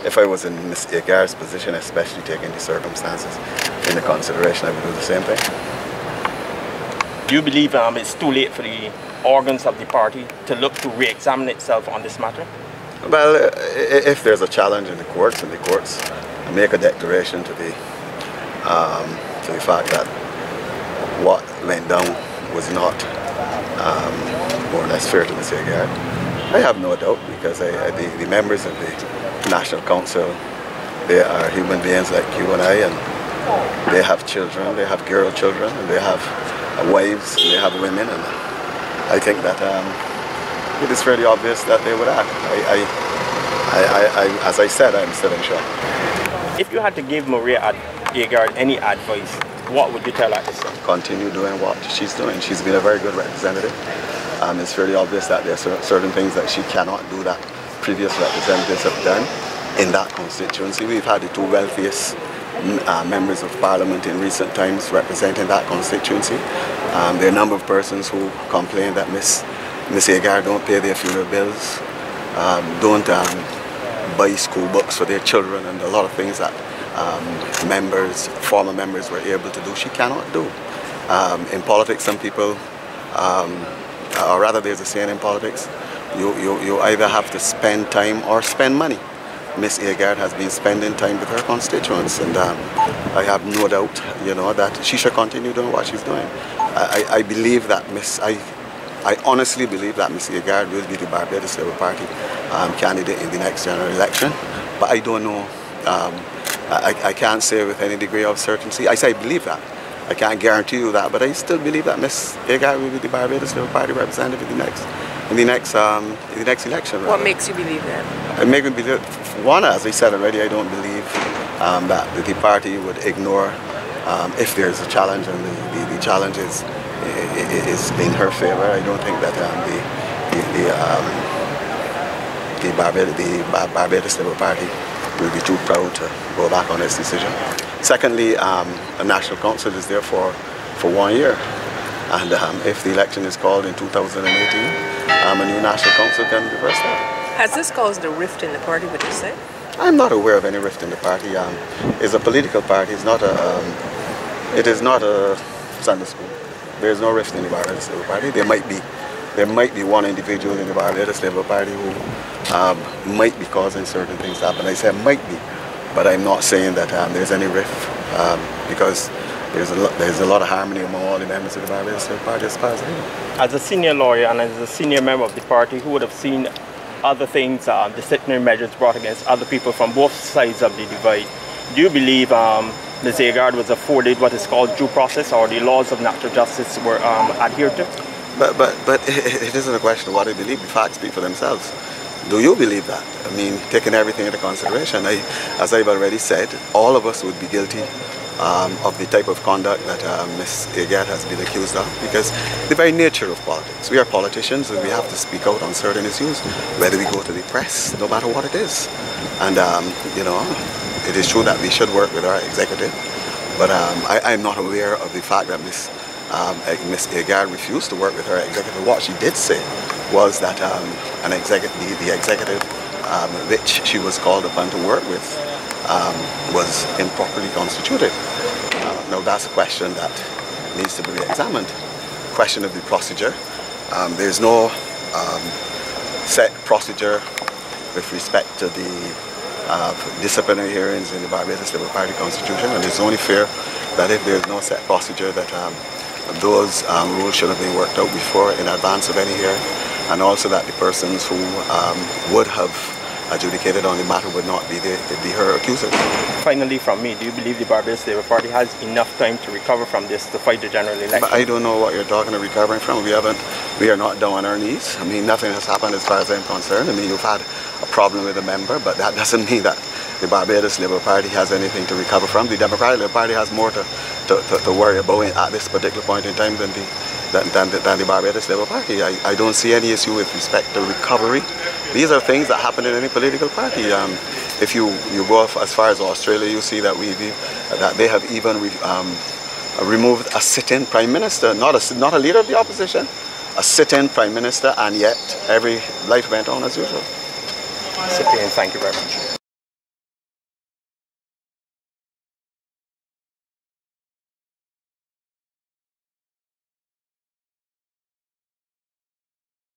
If I was in Ms. Agard's position, especially taking the circumstances into consideration, I would do the same thing. Do you believe it's too late for the organs of the party to look to re-examine itself on this matter? Well, if there's a challenge in the courts, make a declaration to the fact that what went down was not more or less fair to Ms. Agard. I have no doubt, because the members of the National Council, they are human beings like you and I, and they have children, they have girl children, and they have wives, and they have women, and I think that it is fairly obvious that they would act. As I said, I'm still in shock. If you had to give Maria Agard any advice, what would you tell her to say? Continue doing what she's doing. She's been a very good representative. It's fairly obvious that there are certain things that she cannot do that previous representatives have done in that constituency. We've had the two wealthiest members of parliament in recent times representing that constituency. There are a number of persons who complain that Ms. Agard don't pay their funeral bills, don't buy school books for their children, and a lot of things that former members were able to do, she cannot do. In politics, some people, or rather there's a saying in politics, you either have to spend time or spend money. Ms. Agard has been spending time with her constituents, and I have no doubt, that she should continue doing what she's doing. I believe that I honestly believe that Ms. Agard will be the Barbados Labour Party candidate in the next general election, but I don't know. I can't say with any degree of certainty. I say I believe that. I can't guarantee you that, but I still believe that Ms. Agard will be the Barbados Labour Party representative in the next election. What makes you believe that? It makes me believe, one, as I said already, I don't believe that the party would ignore if there's a challenge and the challenge is in her favor. I don't think that the Barbados Labour Party will be too proud to go back on its decision. Secondly, a National Council is there for 1 year, and if the election is called in 2018, a new National Council can reverse that. Has this caused a rift in the party, would you say? I'm not aware of any rift in the party. It's a political party. It's not it is not a Sunday school. There is no rift in the Barbados Labour Party. There might be one individual in the Barbados Labour Party who might be causing certain things to happen. I say might be, but I'm not saying that there's any rift, because there's a lot of harmony among all the members of the Barbados Labour Party as far as I know. As a senior lawyer and as a senior member of the party who would have seen other things, disciplinary measures brought against other people from both sides of the divide, do you believe Ms. Agard was afforded what is called due process, or the laws of natural justice were adhered to? But it isn't a question of what I believe. The facts speak for themselves. Do you believe that? I mean, taking everything into consideration, as I've already said, all of us would be guilty of the type of conduct that Ms. Agard has been accused of, because the very nature of politics. We are politicians and we have to speak out on certain issues, whether we go to the press, no matter what it is. And, it is true that we should work with our executive, but I'm not aware of the fact that Ms. Agard refused to work with her executive. What she did say was that the executive which she was called upon to work with was improperly constituted. Now that's a question that needs to be examined. Question of the procedure. There's no set procedure with respect to the disciplinary hearings in the Barbados Labour Party Constitution, and it's only fair that if there's no set procedure that those rules should have been worked out before in advance of any hearing, and also that the persons who would have adjudicated on the matter would not be her accusers. Finally, from me, do you believe the Barbados Labour Party has enough time to recover from this to fight the general election? But I don't know what you're talking of recovering from. We are not down on our knees. I mean, nothing has happened as far as I'm concerned. I mean, you've had a problem with a member, but that doesn't mean that the Barbados Labour Party has anything to recover from. The Democratic Labour Party has more to worry about at this particular point in time than the Barbados Labour Party. I don't see any issue with respect to recovery. These are things that happen in any political party. If you go as far as Australia, you see that that they have even removed a sit-in prime minister, not a leader of the opposition, a sit-in prime minister, and yet life went on as usual. Mr. Payne, thank you very much.